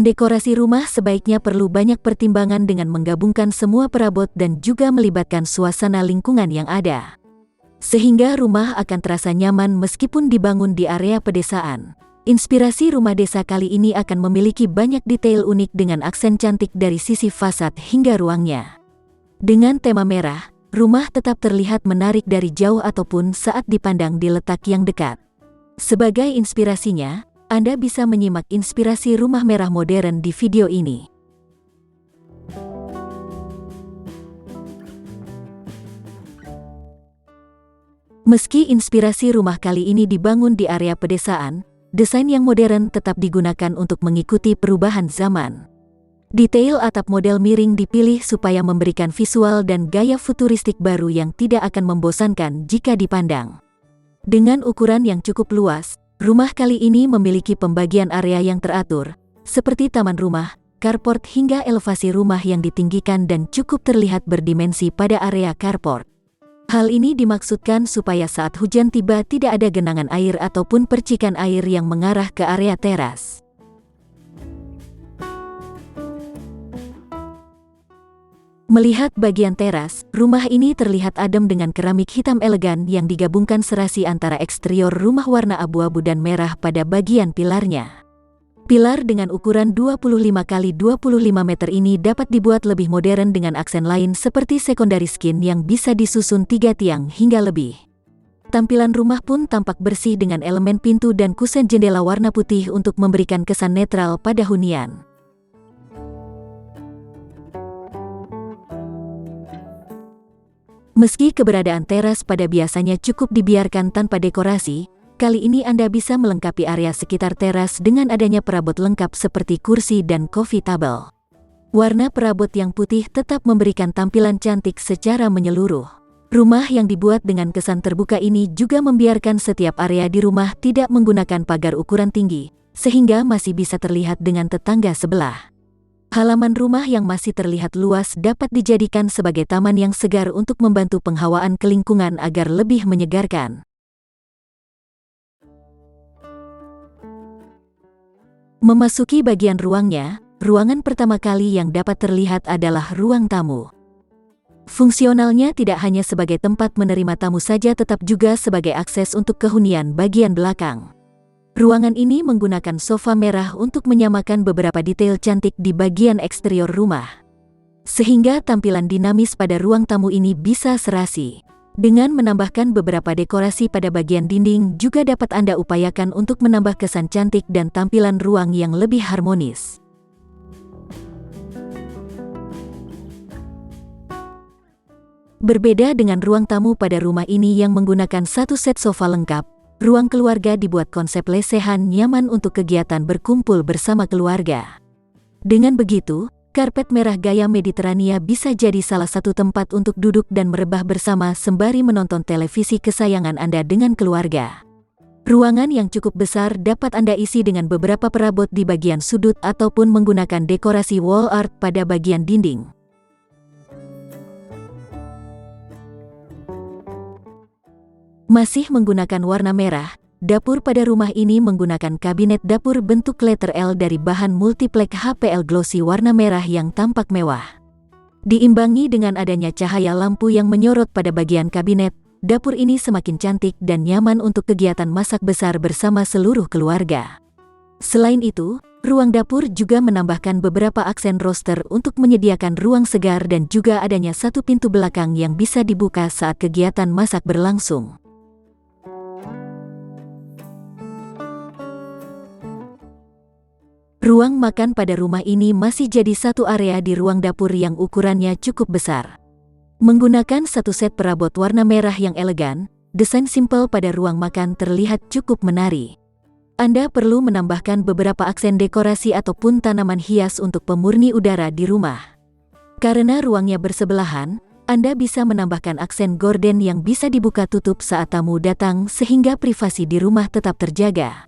Mendekorasi rumah sebaiknya perlu banyak pertimbangan dengan menggabungkan semua perabot dan juga melibatkan suasana lingkungan yang ada. Sehingga rumah akan terasa nyaman meskipun dibangun di area pedesaan. Inspirasi rumah desa kali ini akan memiliki banyak detail unik dengan aksen cantik dari sisi fasad hingga ruangnya. Dengan tema merah, rumah tetap terlihat menarik dari jauh ataupun saat dipandang di letak yang dekat. Sebagai inspirasinya, Anda bisa menyimak inspirasi rumah merah modern di video ini. Meski inspirasi rumah kali ini dibangun di area pedesaan, desain yang modern tetap digunakan untuk mengikuti perubahan zaman. Detail atap model miring dipilih supaya memberikan visual dan gaya futuristik baru yang tidak akan membosankan jika dipandang. Dengan ukuran yang cukup luas, rumah kali ini memiliki pembagian area yang teratur, seperti taman rumah, carport hingga elevasi rumah yang ditinggikan dan cukup terlihat berdimensi pada area carport. Hal ini dimaksudkan supaya saat hujan tiba tidak ada genangan air ataupun percikan air yang mengarah ke area teras. Melihat bagian teras, rumah ini terlihat adem dengan keramik hitam elegan yang digabungkan serasi antara eksterior rumah warna abu-abu dan merah pada bagian pilarnya. Pilar dengan ukuran 25 x 25 meter ini dapat dibuat lebih modern dengan aksen lain seperti secondary skin yang bisa disusun 3 tiang hingga lebih. Tampilan rumah pun tampak bersih dengan elemen pintu dan kusen jendela warna putih untuk memberikan kesan netral pada hunian. Meski keberadaan teras pada biasanya cukup dibiarkan tanpa dekorasi, kali ini Anda bisa melengkapi area sekitar teras dengan adanya perabot lengkap seperti kursi dan coffee table. Warna perabot yang putih tetap memberikan tampilan cantik secara menyeluruh. Rumah yang dibuat dengan kesan terbuka ini juga membiarkan setiap area di rumah tidak menggunakan pagar ukuran tinggi, sehingga masih bisa terlihat dengan tetangga sebelah. Halaman rumah yang masih terlihat luas dapat dijadikan sebagai taman yang segar untuk membantu penghawaan ke lingkungan agar lebih menyegarkan. Memasuki bagian ruangnya, ruangan pertama kali yang dapat terlihat adalah ruang tamu. Fungsionalnya tidak hanya sebagai tempat menerima tamu saja tetap juga sebagai akses untuk kehunian bagian belakang. Ruangan ini menggunakan sofa merah untuk menyamakan beberapa detail cantik di bagian eksterior rumah. Sehingga tampilan dinamis pada ruang tamu ini bisa serasi. Dengan menambahkan beberapa dekorasi pada bagian dinding juga dapat Anda upayakan untuk menambah kesan cantik dan tampilan ruang yang lebih harmonis. Berbeda dengan ruang tamu pada rumah ini yang menggunakan satu set sofa lengkap, ruang keluarga dibuat konsep lesehan nyaman untuk kegiatan berkumpul bersama keluarga. Dengan begitu, karpet merah gaya Mediterania bisa jadi salah satu tempat untuk duduk dan merebah bersama sembari menonton televisi kesayangan Anda dengan keluarga. Ruangan yang cukup besar dapat Anda isi dengan beberapa perabot di bagian sudut ataupun menggunakan dekorasi wall art pada bagian dinding. Masih menggunakan warna merah, dapur pada rumah ini menggunakan kabinet dapur bentuk letter L dari bahan multiplex HPL glossy warna merah yang tampak mewah. Diimbangi dengan adanya cahaya lampu yang menyorot pada bagian kabinet, dapur ini semakin cantik dan nyaman untuk kegiatan masak besar bersama seluruh keluarga. Selain itu, ruang dapur juga menambahkan beberapa aksen roster untuk menyediakan ruang segar dan juga adanya satu pintu belakang yang bisa dibuka saat kegiatan masak berlangsung. Ruang makan pada rumah ini masih jadi satu area di ruang dapur yang ukurannya cukup besar. Menggunakan satu set perabot warna merah yang elegan, desain simpel pada ruang makan terlihat cukup menarik. Anda perlu menambahkan beberapa aksen dekorasi ataupun tanaman hias untuk pemurni udara di rumah. Karena ruangnya bersebelahan, Anda bisa menambahkan aksen gorden yang bisa dibuka tutup saat tamu datang sehingga privasi di rumah tetap terjaga.